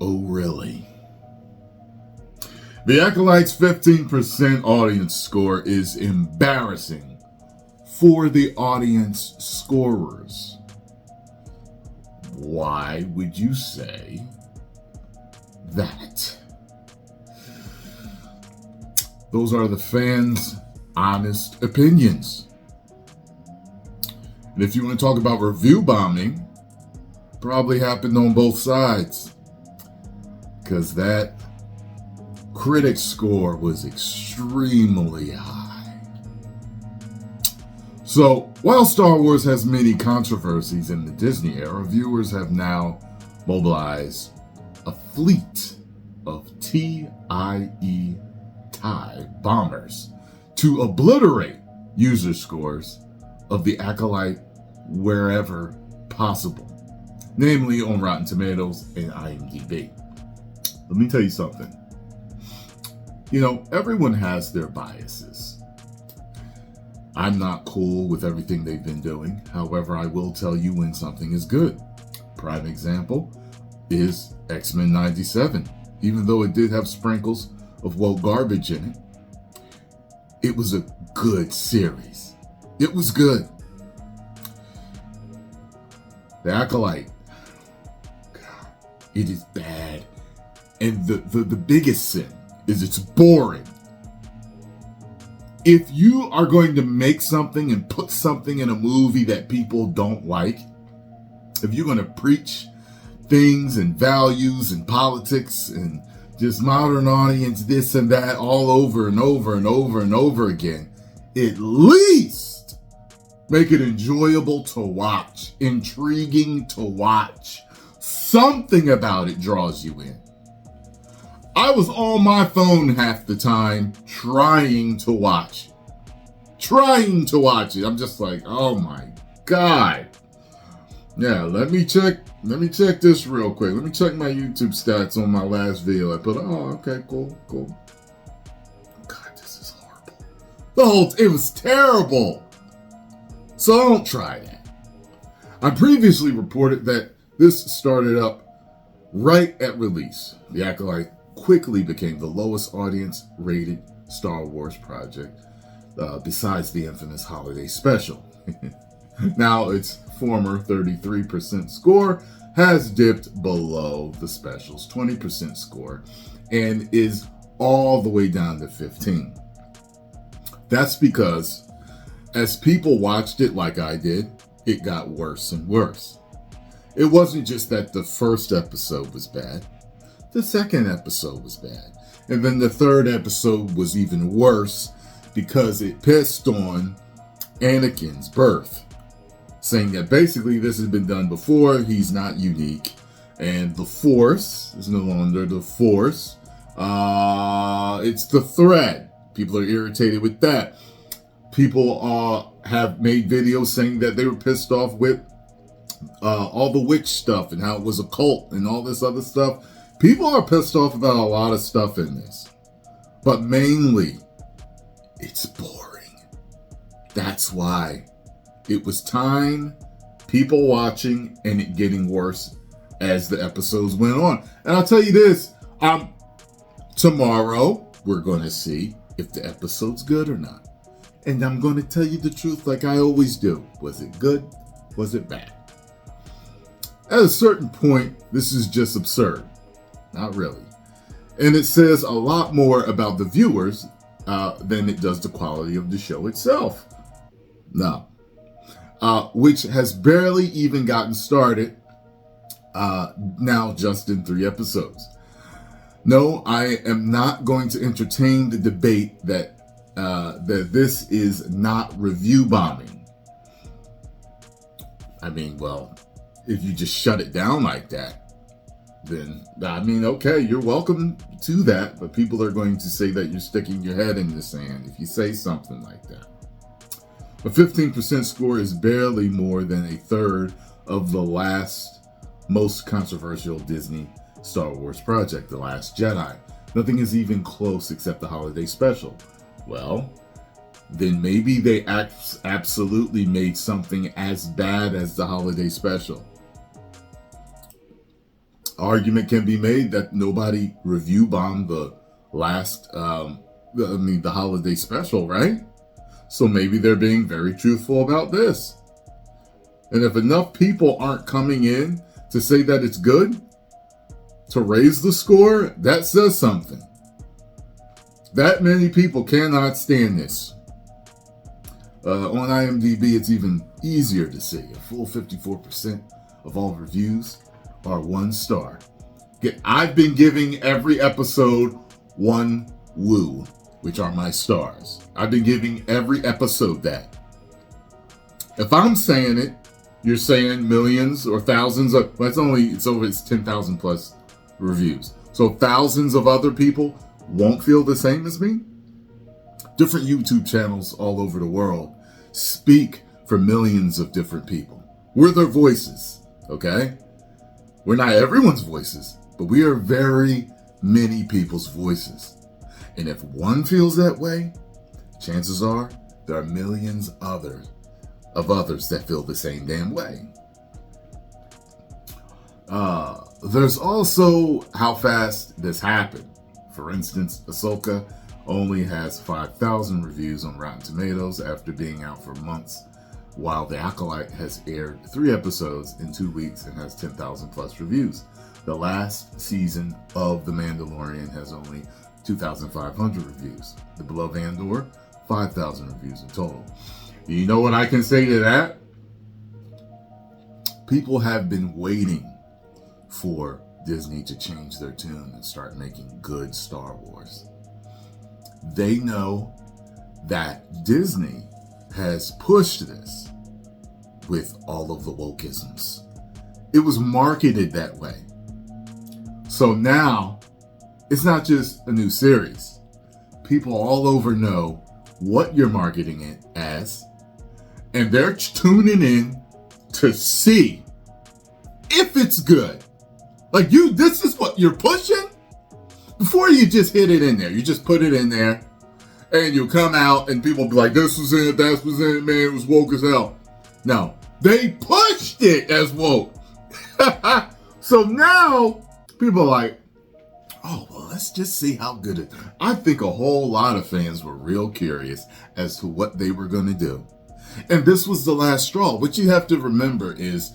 Oh, really? The Acolyte's 15% audience score is embarrassing for the audience scorers. Why would you say that? Those are the fans' honest opinions. And if you want to talk about review bombing, probably happened on both sides. Because that critic score was extremely high. So, while Star Wars has many controversies in the Disney era, viewers have now mobilized a fleet of TIE bombers to obliterate user scores of the Acolyte wherever possible, namely on Rotten Tomatoes and IMDb. Let me tell you something. You know, everyone has their biases. I'm not cool with everything they've been doing. However, I will tell you when something is good. Prime example is X-Men 97. Even though it did have sprinkles of woke garbage in it, it was a good series. It was good. The Acolyte, God, it is bad. And the biggest sin is it's boring. If you are going to make something and put something in a movie that people don't like, if you're going to preach things and values and politics and just modern audience this and that all over and over and over and over again, at least make it enjoyable to watch, intriguing to watch. Something about it draws you in. I was on my phone half the time trying to watch it. I'm just like, oh my God. Yeah, let me check this real quick. Let me check my YouTube stats on my last video. I put, okay, cool. God, this is horrible. It was terrible. So don't try that. I previously reported that this started up right at release. The Acolyte quickly became the lowest audience rated Star Wars project besides the infamous holiday special. Now its former 33% score has dipped below the special's 20% score and is all the way down to 15. That's because as people watched it like I did, it got worse and worse. It wasn't just that the first episode was bad. The second episode was bad. And then the third episode was even worse because it pissed on Anakin's birth, saying that basically this has been done before, he's not unique, and the Force is no longer the Force. It's the thread. People are irritated with that. People have made videos saying that they were pissed off with all the witch stuff and how it was a cult and all this other stuff. People are pissed off about a lot of stuff in this, but mainly it's boring. That's why. It was time, people watching, and it getting worse as the episodes went on. And I'll tell you this, tomorrow we're going to see if the episode's good or not. And I'm going to tell you the truth like I always do. Was it good? Was it bad? At a certain point, this is just absurd. Not really. And it says a lot more about the viewers than it does the quality of the show itself. No. Which has barely even gotten started now just in 3 episodes. No, I am not going to entertain the debate that this is not review bombing. I mean, well, if you just shut it down like that, then, I mean, okay, you're welcome to that, but people are going to say that you're sticking your head in the sand if you say something like that. A 15% score is barely more than a third of the last most controversial Disney Star Wars project, The Last Jedi. Nothing is even close except the holiday special. Well, then maybe they absolutely made something as bad as the holiday special. argument can be made that nobody review bombed the last, the holiday special, right? So maybe they're being very truthful about this. And if enough people aren't coming in to say that it's good, to raise the score, that says something. That many people cannot stand this. On IMDb, it's even easier to see. A full 54% of all reviews are 1 star. I've been giving every episode 1 woo, which are my stars. I've been giving every episode that. If I'm saying it, you're saying millions or thousands of, well, it's 10,000 plus reviews. So thousands of other people won't feel the same as me? Different YouTube channels all over the world speak for millions of different people. We're their voices, okay? We're not everyone's voices, but we are very many people's voices. And if one feels that way, chances are there are millions of others that feel the same damn way. There's also how fast this happened. For instance, Ahsoka only has 5,000 reviews on Rotten Tomatoes after being out for months, while The Acolyte has aired 3 episodes in 2 weeks and has 10,000 plus reviews. The last season of The Mandalorian has only 2,500 reviews. The Beloved Andor, 5,000 reviews in total. You know what I can say to that? People have been waiting for Disney to change their tune and start making good Star Wars. They know that Disney has pushed this with all of the wokeisms. It was marketed that way. So now, it's not just a new series. People all over know what you're marketing it as, and they're tuning in to see if it's good. Like this is what you're pushing? Before you just hit it in there, you just put it in there, and you'll come out and people be like, this was in it, that was in it, man, it was woke as hell. No, they pushed it as woke. So now, people are like, oh, well, let's just see how good it is. I think a whole lot of fans were real curious as to what they were going to do. And this was the last straw. What you have to remember is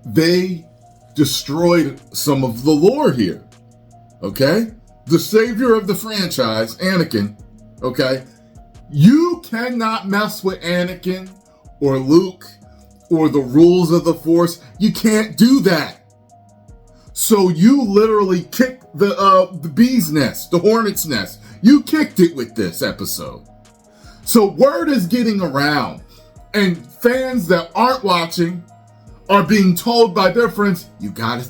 they destroyed some of the lore here, okay? The savior of the franchise, Anakin, okay? You cannot mess with Anakin or Luke or the rules of the Force. You can't do that. So you literally kicked the bee's nest, the hornet's nest. You kicked it with this episode. So word is getting around, and fans that aren't watching are being told by their friends, you gotta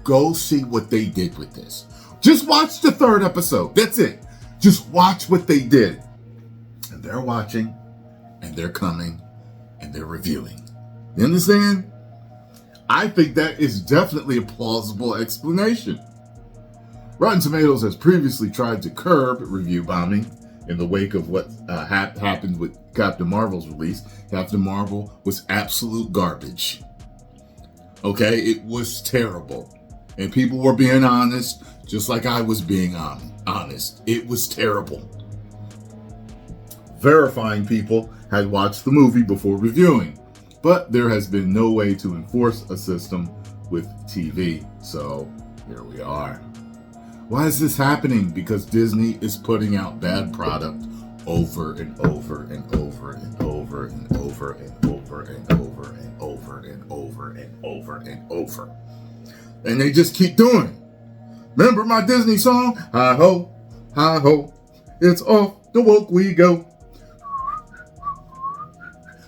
go see what they did with this. Just watch the 3rd episode. That's it. Just watch what they did. And they're watching, and they're coming, and they're reviewing. You understand? I think that is definitely a plausible explanation. Rotten Tomatoes has previously tried to curb review bombing in the wake of what happened with Captain Marvel's release. Captain Marvel was absolute garbage. Okay, it was terrible. And people were being honest, just like I was being honest. It was terrible. Verifying people had watched the movie before reviewing. But there has been no way to enforce a system with TV. So here we are. Why is this happening? Because Disney is putting out bad product over and over and over and over and over and over and over and over and over and over and over. And they just keep doing it. Remember my Disney song? Hi ho, it's off the woke we go.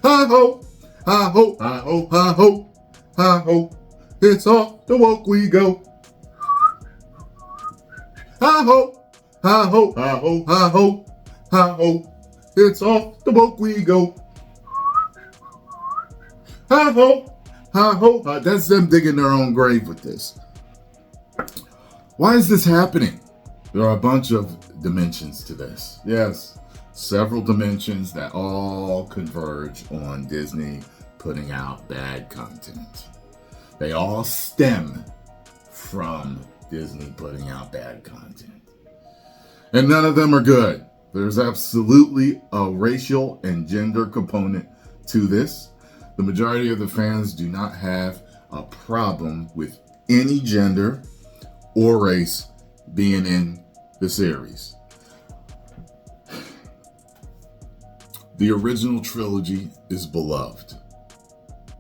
Hi ho, hi ho, hi ho, hi ho, hi ho, it's off the woke we go. Hi ho, hi ho, hi ho, hi ho, hi ho, it's off the woke we go. Hi ho, hi ho, that's them digging their own grave with this. Why is this happening? There are a bunch of dimensions to this. Yes, several dimensions that all converge on Disney putting out bad content. They all stem from Disney putting out bad content. And none of them are good. There's absolutely a racial and gender component to this. The majority of the fans do not have a problem with any gender or race being in the series. The original trilogy is beloved.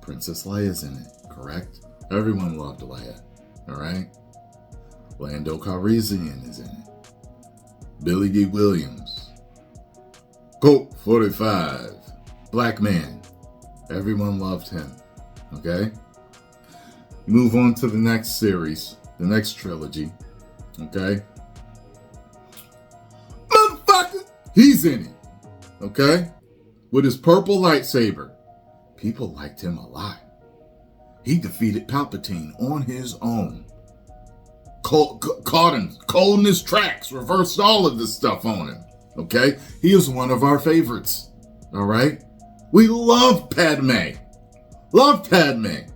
Princess Leia's in it, correct? Everyone loved Leia, all right? Lando Calrissian is in it. Billy D. Williams. Colt 45. Black man. Everyone loved him, okay? Move on to the next series, the next trilogy, okay? Motherfucker! He's in it, okay? With his purple lightsaber. People liked him a lot. He defeated Palpatine on his own. Caught him cold in his tracks, reversed all of this stuff on him, okay? He is one of our favorites, all right? We love Padme. Love Padme.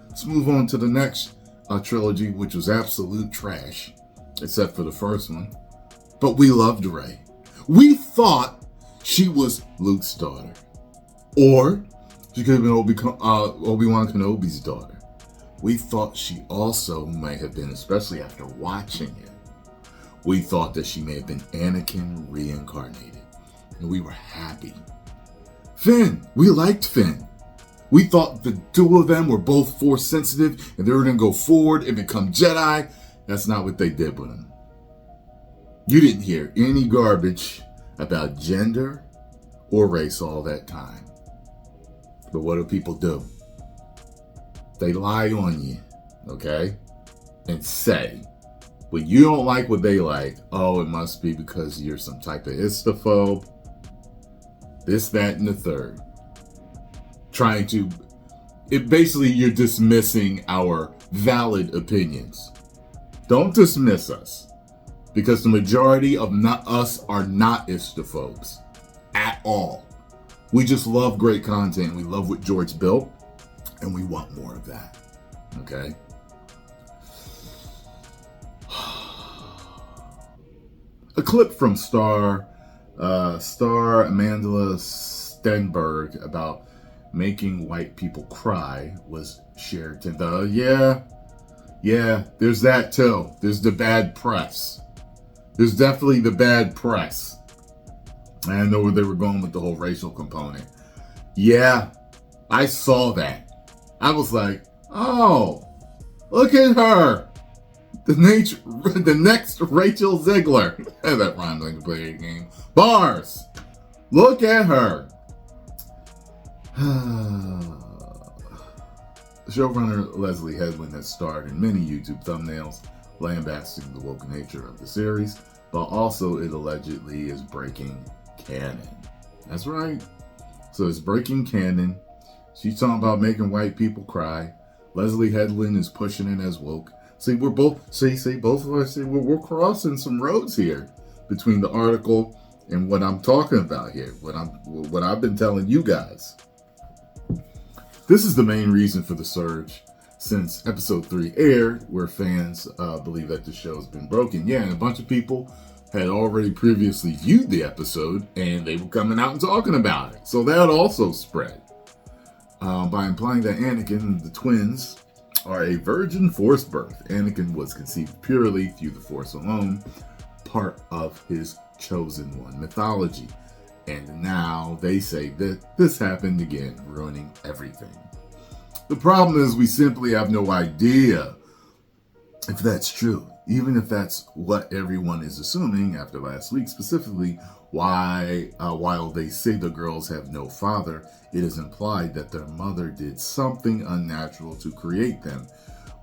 Let's move on to the next trilogy, which was absolute trash, except for the first one. But we loved Rey. We thought she was Luke's daughter. Or she could have been Obi-Wan Kenobi's daughter. We thought she also may have been, especially after watching it, we thought that she may have been Anakin reincarnated. And we were happy. Finn, we liked Finn. We thought the two of them were both Force sensitive and they were going to go forward and become Jedi. That's not what they did with him. You didn't hear any garbage about gender or race all that time. But what do people do? They lie on you, okay? And say, when you don't like what they like, oh, it must be because you're some type of histophobe. This, that, and the third. Basically, you're dismissing our valid opinions. Don't dismiss us. Because the majority of us are not histophobes. At all. We just love great content. We love what George built. And we want more of that. Okay? A clip from Star Amanda Stenberg about making white people cry was shared to there's that too. There's the bad press. There's definitely the bad press. I know where they were going with the whole racial component. Yeah, I saw that. I was like, oh, look at her. The next Rachel Ziegler. That rhymes like a play game. Bars. Look at her. Showrunner Leslie Headland has starred in many YouTube thumbnails, lambasting the woke nature of the series, but also it allegedly is breaking canon. That's right. So it's breaking canon. She's talking about making white people cry. Leslie Headland is pushing it as woke. See, we're both both of us. We're crossing some roads here between the article and what I'm talking about here. What I've been telling you guys. This is the main reason for the surge since episode 3 aired, where fans believe that the show has been broken. Yeah, and a bunch of people had already previously viewed the episode, and they were coming out and talking about it. So that also spread by implying that Anakin and the twins are a virgin Force birth. Anakin was conceived purely through the Force alone, part of his chosen one mythology. And now they say that this happened again, ruining everything. The problem is we simply have no idea if that's true. Even if that's what everyone is assuming after last week, specifically why, while they say the girls have no father, it is implied that their mother did something unnatural to create them,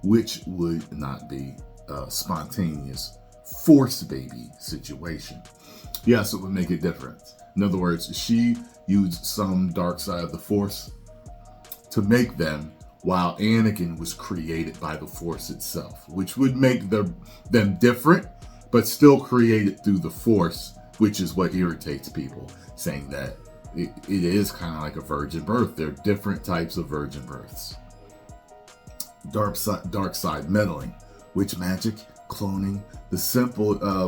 which would not be a spontaneous Force baby situation. Yes, it would make a difference. In other words, she used some dark side of the Force to make them, while Anakin was created by the Force itself, which would make them different, but still created through the Force, which is what irritates people, saying that it is kind of like a virgin birth. There are different types of virgin births. Dark side meddling. Witch magic, cloning,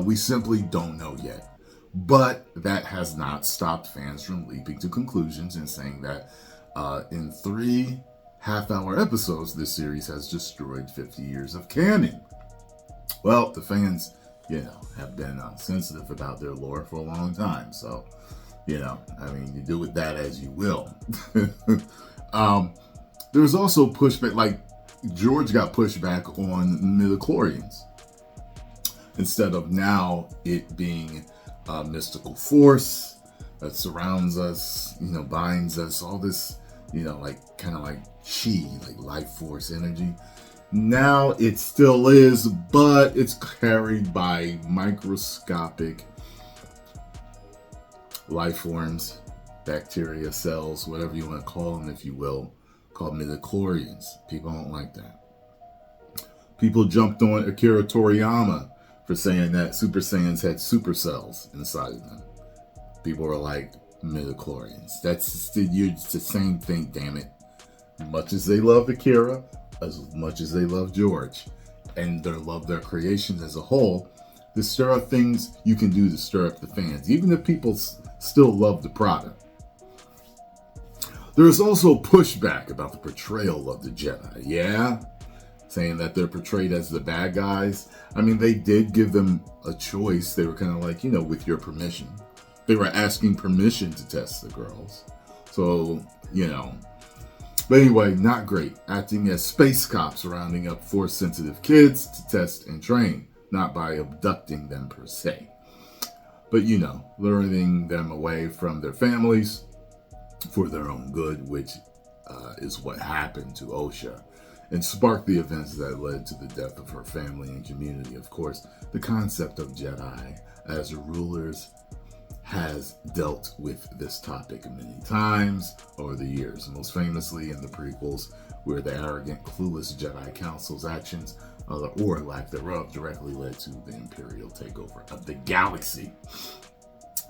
we simply don't know yet. But that has not stopped fans from leaping to conclusions and saying that in 3 half-hour episodes, this series has destroyed 50 years of canon. Well, the fans, have been sensitive about their lore for a long time. So, you do with that as you will. There's also pushback, like George got pushed back on midichlorians. Instead of now it being a mystical force that surrounds us, binds us, all this, kind of like chi, like life force energy. Now it still is, but it's carried by microscopic life forms, bacteria, cells, whatever you want to call them, if you will, called midichlorians. People don't like that. People jumped on Akira Toriyama for saying that Super Saiyans had supercells inside of them. People were like, midichlorians. It's the same thing, damn it. Much as they love Akira, as much as they love George, and they love their creations as a whole, there are things you can do to stir up the fans, even if people still love the product. There is also pushback about the portrayal of the Jedi. Yeah? Saying that they're portrayed as the bad guys. They did give them a choice. They were kind of like, with your permission. They were asking permission to test the girls. So, But anyway, not great. Acting as space cops, rounding up force-sensitive kids to test and train, not by abducting them per se. But, luring them away from their families for their own good, which is what happened to Osha, and sparked the events that led to the death of her family and community. Of course, the concept of Jedi as rulers has dealt with this topic many times over the years, most famously in the prequels, where the arrogant, clueless Jedi Council's actions, or lack thereof, directly led to the Imperial takeover of the galaxy.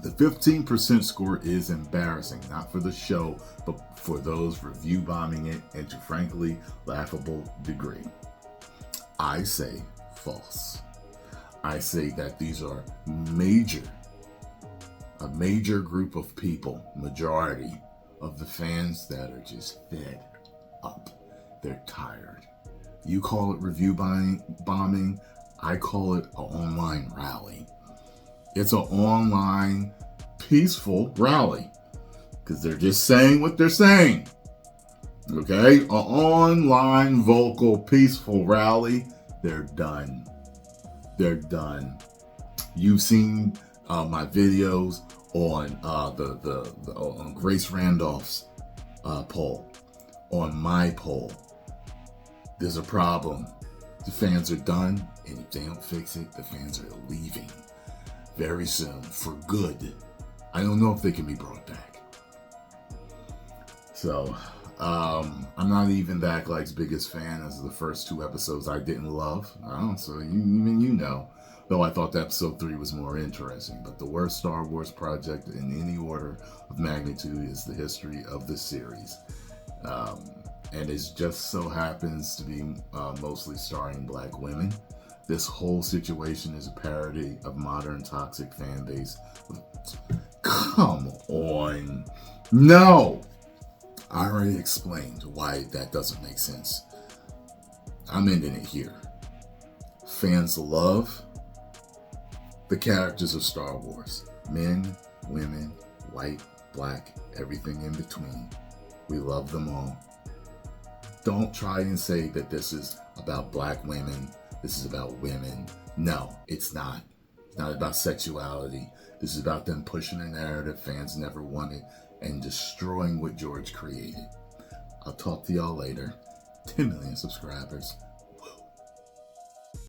The 15% score is embarrassing, not for the show, but for those review bombing it, and to frankly laughable degree. I say false. I say that these are a major group of people, majority of the fans that are just fed up. They're tired. You call it review bombing, I call it an online rally. It's an online peaceful rally because they're just saying what they're saying. Okay? An online vocal peaceful rally. They're done. They're done. You've seen my videos on on Grace Randolph's poll, on my poll. There's a problem. The fans are done, and if they don't fix it, the fans are leaving very soon for good. I don't know if they can be brought back. So, I'm not even Backlike's biggest fan, as the first 2 episodes I didn't love. So you know. Though I thought episode 3 was more interesting. But the worst Star Wars project in any order of magnitude is the history of the series. And it just so happens to be mostly starring black women. This whole situation is a parody of modern toxic fan base. Come on. No! I already explained why that doesn't make sense. I'm ending it here. Fans love the characters of Star Wars. Men, women, white, black, everything in between. We love them all. Don't try and say that this is about black women. This is about women. No, it's not. It's not about sexuality. This is about them pushing a narrative fans never wanted and destroying what George created. I'll talk to y'all later. 10 million subscribers.